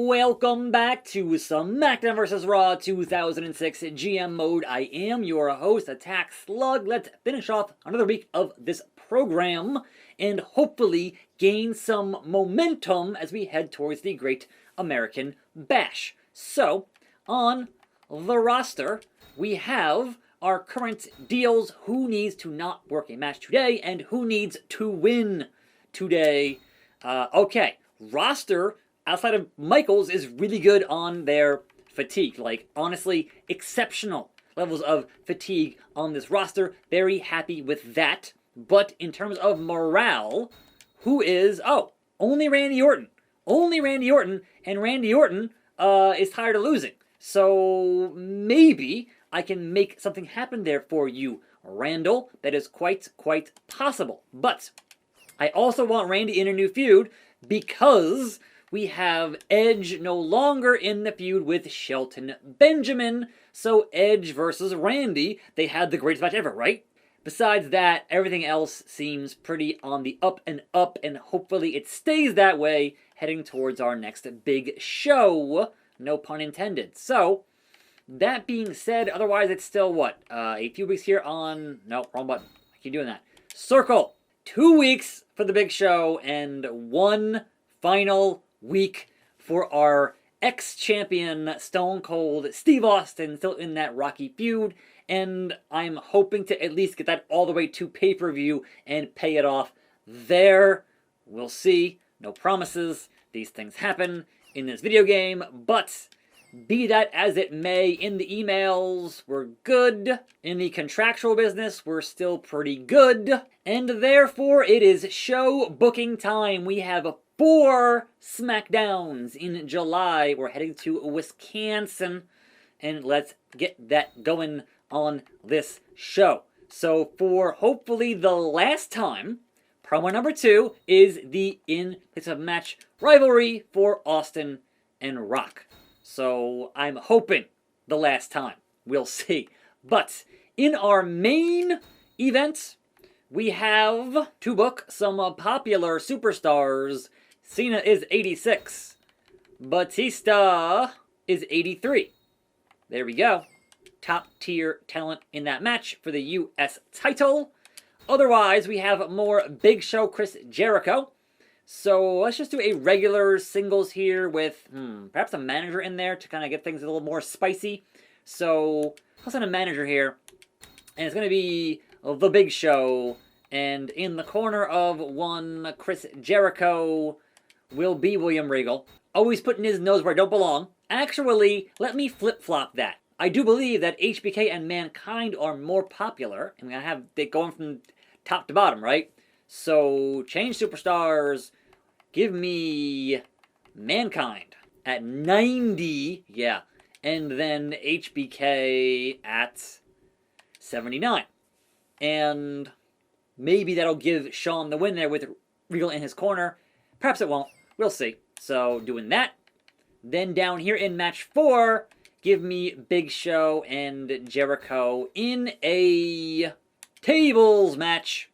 Welcome back to SmackDown Vs Raw 2006 GM mode. I am your host, attackslug. Let's finish off another week of this program and hopefully gain some momentum as we head towards the Great American Bash. So, on the roster, we have our current deals, who needs to not work a match today and who needs to win today. Okay, roster outside of Michaels is really good on their fatigue. Like, honestly, exceptional levels of fatigue on this roster. Very happy with that. But in terms of morale, who is... Oh, only Randy Orton. Only Randy Orton, and Randy Orton is tired of losing. So maybe I can make something happen there for you, Randall. That is quite possible. But I also want Randy in a new feud because we have Edge no longer in the feud with Shelton Benjamin. So Edge versus Randy, they had the greatest match ever, right? Besides that, everything else seems pretty on the up, and hopefully it stays that way heading towards our next big show. No pun intended. So, that being said, otherwise it's still, what? A few weeks here on... No, wrong button. I keep doing that. Circle. 2 weeks for the big show and one final week for our ex-champion Stone Cold Steve Austin, still in that Rocky feud, and I'm hoping to at least get that all the way to pay-per-view and pay it off there. We'll see. No promises. These things happen in this video game, but be that as it may, in the emails, we're good. In the contractual business, we're still pretty good. And therefore, it is show booking time. We have 4 SmackDowns in July. We're heading to Wisconsin, and let's get that going on this show. So for hopefully the last time, promo number 2 is the in place of match rivalry for Austin and Rock. So I'm hoping the last time. We'll see. But in our main event, we have to book some popular superstars. Cena is 86. Batista is 83. There we go. Top tier talent in that match for the US title. Otherwise, we have more Big Show Chris Jericho. So let's just do a regular singles here with perhaps a manager in there to kind of get things a little more spicy. So I'll send a manager here. And it's going to be the Big Show. And in the corner of one Chris Jericho will be William Regal. Always putting his nose where it don't belong. Actually, let me flip-flop that. I do believe that HBK and Mankind are more popular. I'm going to have it going from top to bottom, right? So, change superstars. Give me Mankind at 90. Yeah. And then HBK at 79. And maybe that'll give Shawn the win there with Regal in his corner. Perhaps it won't. We'll see. So, doing that. Then down here in match 4, give me Big Show and Jericho in a tables match.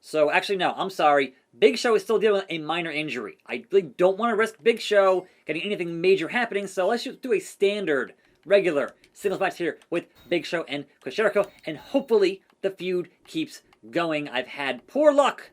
So, actually, no, I'm sorry. Big Show is still dealing with a minor injury. I really don't want to risk Big Show getting anything major happening, so let's just do a standard, regular singles match here with Big Show and Chris Jericho, and hopefully the feud keeps going. I've had poor luck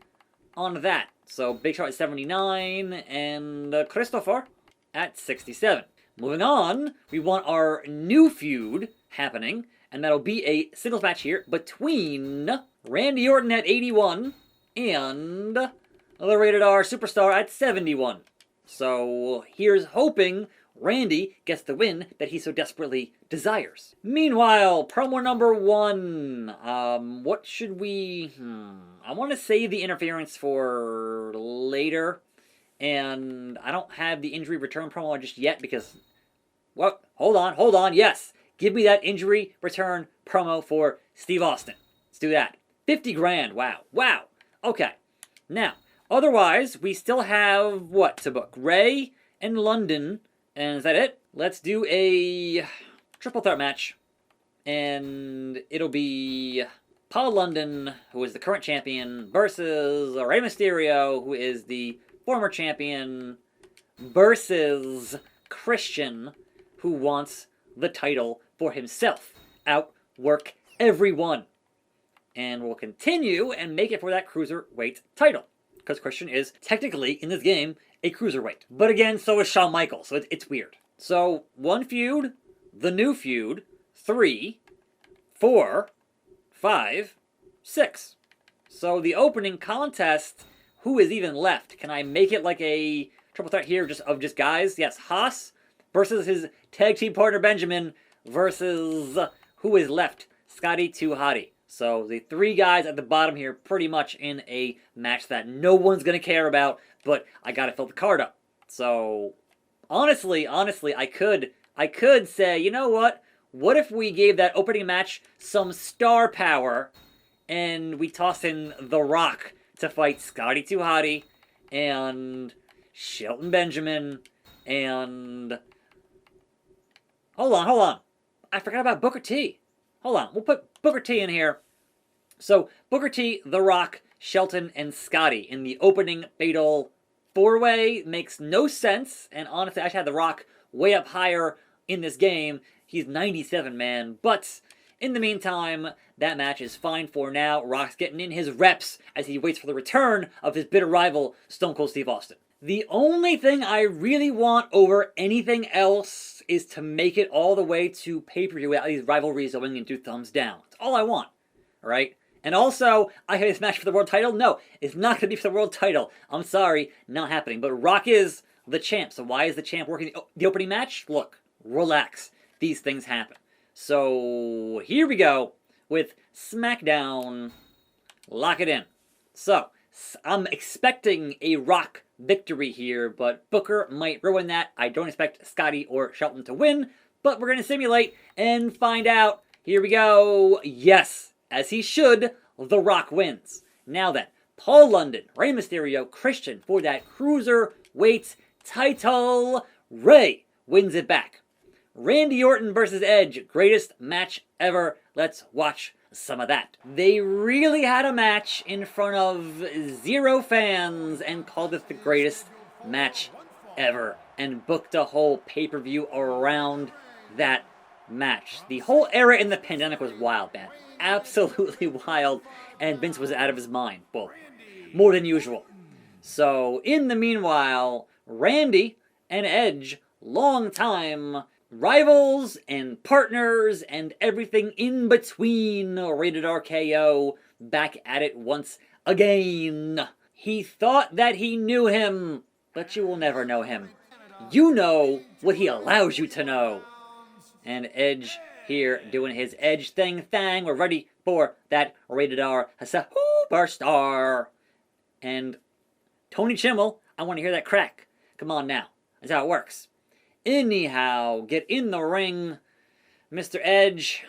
on that. So, Big Show at 79, and Christopher at 67. Moving on, we want our new feud happening, and that'll be a singles match here between Randy Orton at 81 and the Rated R Superstar at 71. So here's hoping Randy gets the win that he so desperately desires. Meanwhile, promo number 1. What should we... I want to save the interference for later. And I don't have the injury return promo just yet because... What? Hold on. Yes. Give me that injury return promo for Steve Austin. Let's do that. 50 grand. Wow. Okay. Now, otherwise, we still have what to book? Ray and London. And is that it? Let's do a triple threat match. And it'll be Paul London, who is the current champion, versus Rey Mysterio, who is the former champion, versus Christian, who wants the title for himself. Outwork everyone. And will continue and make it for that cruiserweight title. Because Christian is technically, in this game, a cruiserweight. But again, so is Shawn Michaels, so it's weird. So, 1 feud, the new feud, 3, 4, 5, 6. So the opening contest, who is even left? Can I make it like a triple threat here of just guys? Yes, Haas versus his tag team partner Benjamin versus who is left? Scotty 2 Hottie. So the 3 guys at the bottom here pretty much in a match that no one's going to care about, but I got to fill the card up. So honestly, I could say, you know what? What if we gave that opening match some star power and we toss in The Rock to fight Scotty 2 Hottie and Shelton Benjamin and... Hold on. I forgot about Booker T. Hold on. We'll put Booker T in here. So, Booker T, The Rock, Shelton, and Scotty in the opening fatal 4-way makes no sense. And honestly, I should have The Rock way up higher in this game. He's 97, man. But in the meantime, that match is fine for now. Rock's getting in his reps as he waits for the return of his bitter rival, Stone Cold Steve Austin. The only thing I really want over anything else is to make it all the way to pay-per-view without these rivalries going into thumbs down. That's all I want, alright? And also, I have this match for the world title? No, it's not going to be for the world title. I'm sorry, not happening. But Rock is the champ, so why is the champ working the opening match? Look, relax. These things happen. So, here we go with SmackDown. Lock it in. So, I'm expecting a Rock victory here, but Booker might ruin that. I don't expect Scotty or Shelton to win, but we're going to simulate and find out. Here we go. Yes, as he should, The Rock wins. Now then, Paul London, Rey Mysterio, Christian for that cruiserweight title. Rey wins it back. Randy Orton versus Edge, greatest match ever. Let's watch some of that. They really had a match in front of 0 fans and called it the greatest match ever and booked a whole pay-per-view around that match. The whole era in the pandemic was wild, man. Absolutely wild, and Vince was out of his mind. Well, more than usual. So, in the meanwhile, Randy and Edge, long time rivals and partners and everything in between, rated RKO, back at it once again. He thought that he knew him, but you will never know him. You know what he allows you to know. And Edge here doing his Edge thing. We're ready for that rated R superstar. And Tony Chimmel, I want to hear that crack. Come on now. That's how it works. Anyhow, get in the ring, Mr. Edge,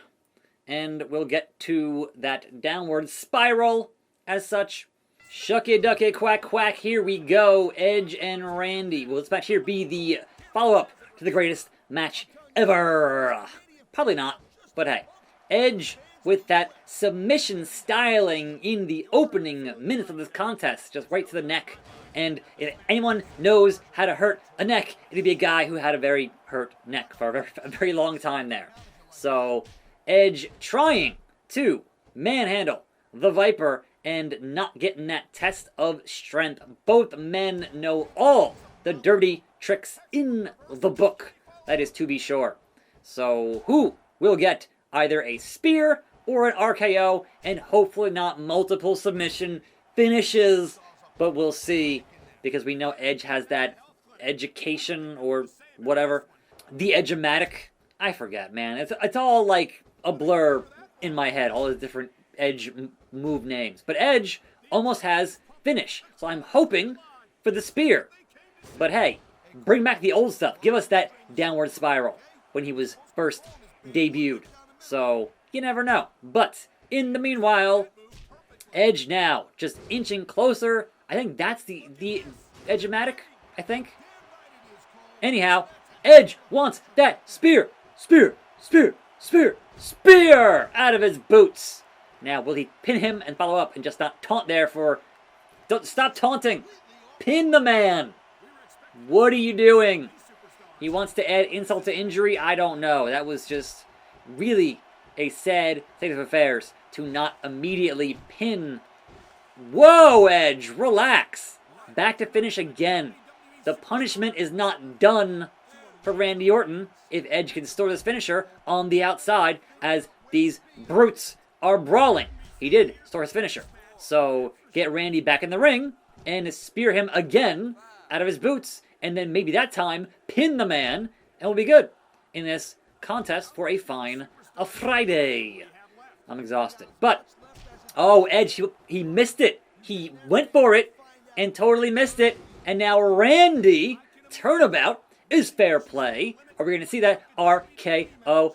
and we'll get to that downward spiral as such. Shucky ducky quack quack, here we go, Edge and Randy. Will this match here be the follow-up to the greatest match ever? Probably not, but hey. Edge with that submission styling in the opening minutes of this contest, just right to the neck. And if anyone knows how to hurt a neck, it'd be a guy who had a very hurt neck for a very long time there. So, Edge trying to manhandle the Viper and not getting that test of strength. Both men know all the dirty tricks in the book. That is to be sure. So, who will get either a spear or an RKO, and hopefully not multiple submission finishes? But we'll see, because we know Edge has that education or whatever. The Edge-o-matic. I forget, man. It's all like a blur in my head, all the different Edge move names. But Edge almost has finish, so I'm hoping for the spear. But hey, bring back the old stuff. Give us that downward spiral when he was first debuted. So, you never know. But, in the meanwhile, Edge now just inching closer. I think that's the Edge-o-matic, I think. Anyhow, Edge wants that spear out of his boots. Now, will he pin him and follow up and just not taunt there for... Don't stop taunting. Pin the man. What are you doing? He wants to add insult to injury. I don't know. That was just really a sad state of affairs to not immediately pin. Whoa, Edge, relax. Back to finish again. The punishment is not done for Randy Orton if Edge can store this finisher on the outside as these brutes are brawling. He did store his finisher. So get Randy back in the ring and spear him again out of his boots, and then maybe that time pin the man, and we'll be good in this contest for a Friday. I'm exhausted. But, oh, Edge, he missed it. He went for it and totally missed it. And now Randy, turnabout, is fair play. Are we going to see that? RKO.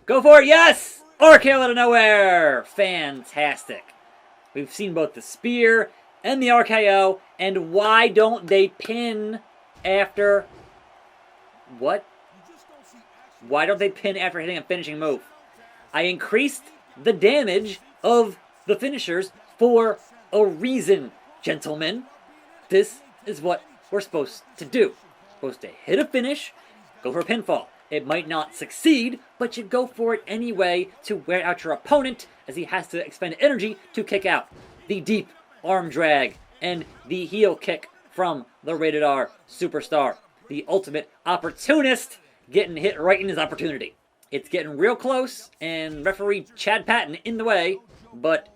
Go for it. Yes! RKO out of nowhere. Fantastic. We've seen both the spear and the RKO. And why don't they pin after... What? Why don't they pin after hitting a finishing move? I increased the damage of the finishers for a reason, gentlemen. This is what we're supposed to do. Supposed to hit a finish, go for a pinfall. It might not succeed, but you go for it anyway to wear out your opponent as he has to expend energy to kick out. The deep arm drag and the heel kick from the Rated R superstar. The ultimate opportunist getting hit right in his opportunity. It's getting real close, and referee Chad Patton in the way, but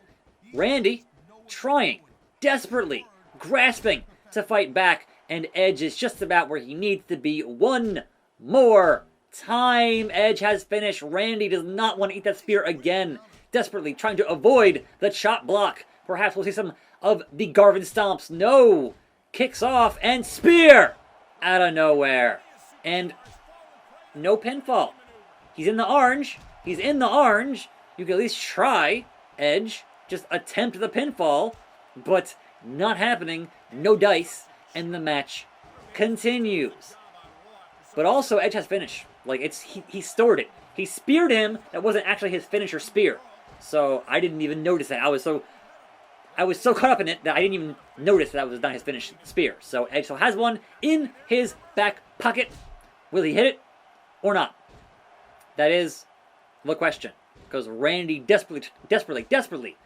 Randy trying, desperately, grasping to fight back, and Edge is just about where he needs to be one more time. Edge has finished. Randy does not want to eat that spear again, desperately trying to avoid the chop block. Perhaps we'll see some of the Garvin stomps. No! Kicks off, and spear! Out of nowhere. And no pinfall. He's in the orange. He's in the orange. You can at least try, Edge. Just attempt the pinfall. But not happening. No dice. And the match continues. But also, Edge has finish. Like, he stored it. He speared him. That wasn't actually his finisher spear. So, I didn't even notice that. I was so caught up in it that I didn't even notice that was not his finish spear. So, Edge still has one in his back pocket. Will he hit it or not? That is the question. Because Randy desperately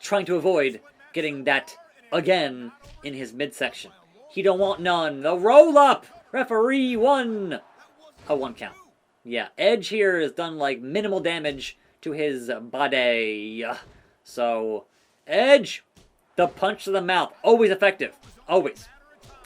trying to avoid getting that again in his midsection. He don't want none. The roll up. Referee won. A 1 count. Yeah, Edge here has done like minimal damage to his body. So, Edge, the punch to the mouth. Always effective. Always.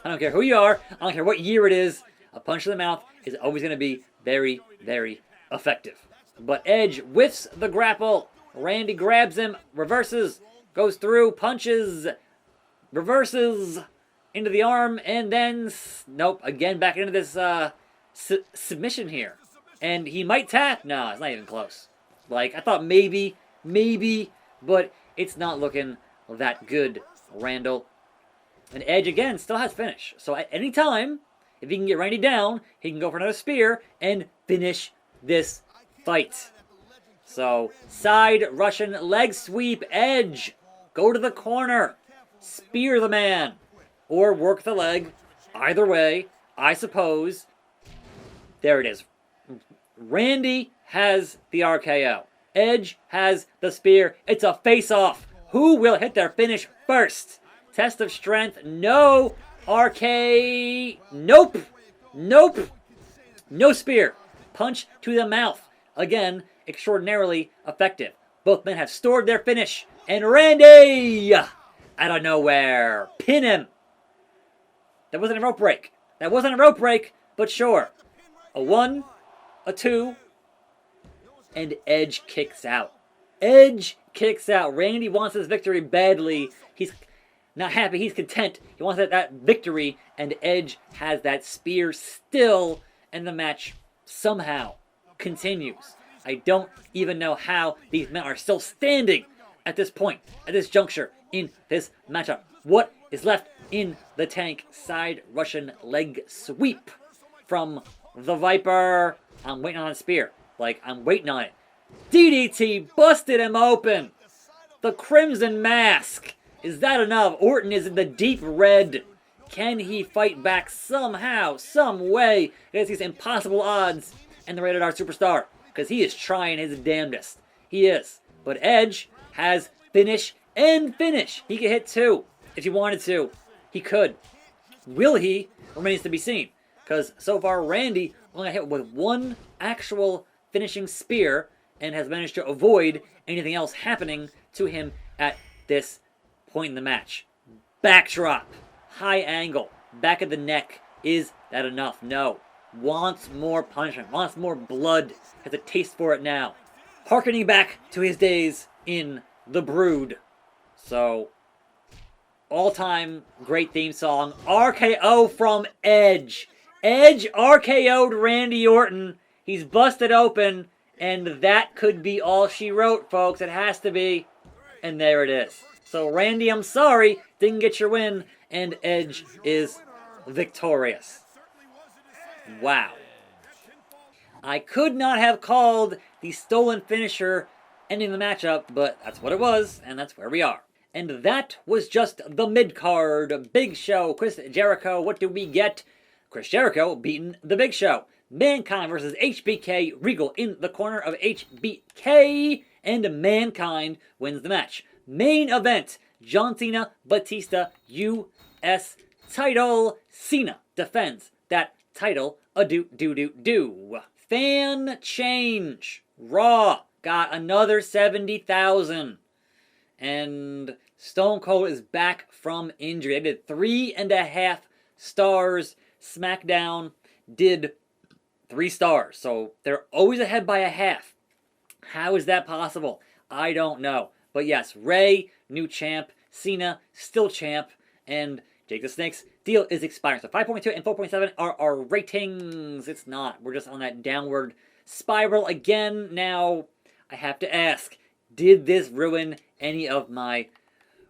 I don't care who you are. I don't care what year it is. A punch to the mouth is always going to be very, very effective. But Edge whiffs the grapple. Randy grabs him, reverses, goes through, punches, reverses into the arm, and then, nope, again back into this submission here. And he might tap. No, it's not even close. Like, I thought maybe, but it's not looking that good, Randall. And Edge, again, still has finish. So at any time, if he can get Randy down, he can go for another spear and finish this fight. So, side Russian leg sweep, Edge. Go to the corner. Spear the man. Or work the leg. Either way, I suppose. There it is. Randy has the RKO. Edge has the spear. It's a face-off. Who will hit their finish first? Test of strength. No. RK. Nope. No spear. Punch to the mouth. Again, extraordinarily effective. Both men have stored their finish. And Randy, out of nowhere, pin him. That wasn't a rope break. But sure. A 1, a 2, and Edge kicks out. Randy wants his victory badly. He's not happy. He's content. He wants that victory, and Edge has that spear still, and the match somehow continues. I don't even know how these men are still standing at this point, at this juncture in this matchup. What is left in the tank? Side Russian leg sweep from the Viper. I'm waiting on a spear. I'm waiting on it. DDT busted him open. The Crimson Mask. Is that enough? Orton is in the deep red. Can he fight back somehow, some way against these impossible odds and the Rated R Superstar? Because he is trying his damnedest. He is. But Edge has finish and finish. He could hit 2 if he wanted to. He could. Will he? Remains to be seen. Because so far Randy only got hit with 1 actual finishing spear and has managed to avoid anything else happening to him at this point in the match. Backdrop. High angle. Back of the neck. Is that enough? No. Wants more punishment. Wants more blood. Has a taste for it now. Harkening back to his days in The Brood. So, all-time great theme song. RKO from Edge. Edge RKO'd Randy Orton. He's busted open. And that could be all she wrote, folks. It has to be. And there it is. So, Randy, I'm sorry. Didn't get your win. And Edge is victorious. Wow. I could not have called the stolen finisher ending the matchup, but that's what it was, and that's where we are. And that was just the mid-card. Big Show, Chris Jericho. What do we get? Chris Jericho beating the Big Show. Mankind versus HBK. Regal in the corner of HBK. And Mankind wins the match. Main event. John Cena, Batista, U.S. title. Cena defends that title. Do. Fan change. Raw got another 70,000. And Stone Cold is back from injury. They did 3.5 stars. SmackDown did 3 stars. So they're always ahead by a half. How is that possible? I don't know. But yes, Ray, new champ. Cena, still champ. And Jake the Snake's deal is expiring. So 5.2 and 4.7 are our ratings. It's not. We're just on that downward spiral again. Now, I have to ask, did this ruin any of my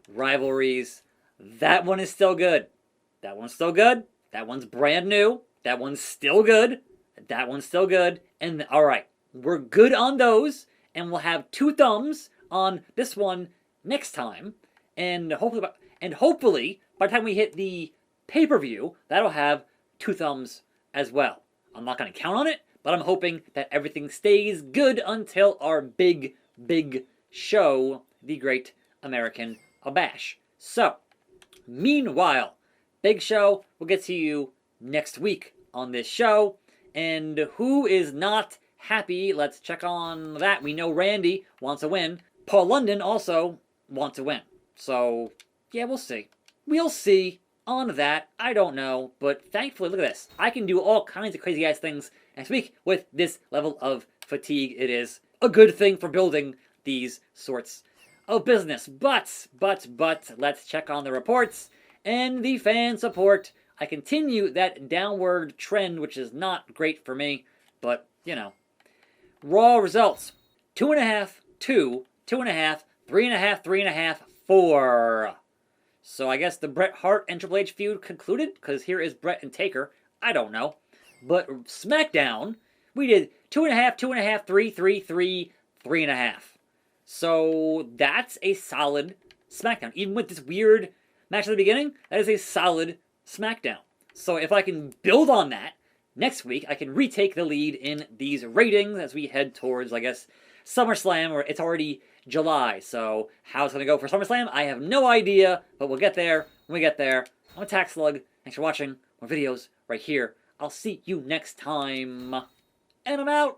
rivalries? That one is still good. That one's still good. That one's brand new. That one's still good. That one's still good. And alright, we're good on those. And we'll have 2 thumbs on this one next time. And hopefully, by the time we hit the pay-per-view, that'll have 2 thumbs as well. I'm not going to count on it, but I'm hoping that everything stays good until our big show, the Great American Bash. So, meanwhile, Big Show will get to you next week on this show. And who is not happy? Let's check on that. We know Randy wants a win. Paul London also wants to win. So, yeah, we'll see. We'll see on that. I don't know. But thankfully, look at this. I can do all kinds of crazy ass things next week with this level of fatigue. It is a good thing for building these sorts of business. But, let's check on the reports and the fan support. I continue that downward trend, which is not great for me. But, you know. Raw results. 2.5, 2, 2.5, 3.5, 3.5, 4. So I guess the Bret Hart and Triple H feud concluded, because here is Bret and Taker. I don't know. But SmackDown, we did 2.5, 2.5, 3, 3, 3, 3.5. So that's a solid SmackDown. Even with this weird match at the beginning, that is a solid SmackDown. So if I can build on that, next week I can retake the lead in these ratings as we head towards, I guess, SummerSlam, where it's already July. So how it's going to go for SummerSlam, I have no idea, but we'll get there when we get there. I'm attackslug. Thanks for watching. More videos right here. I'll see you next time. And I'm out.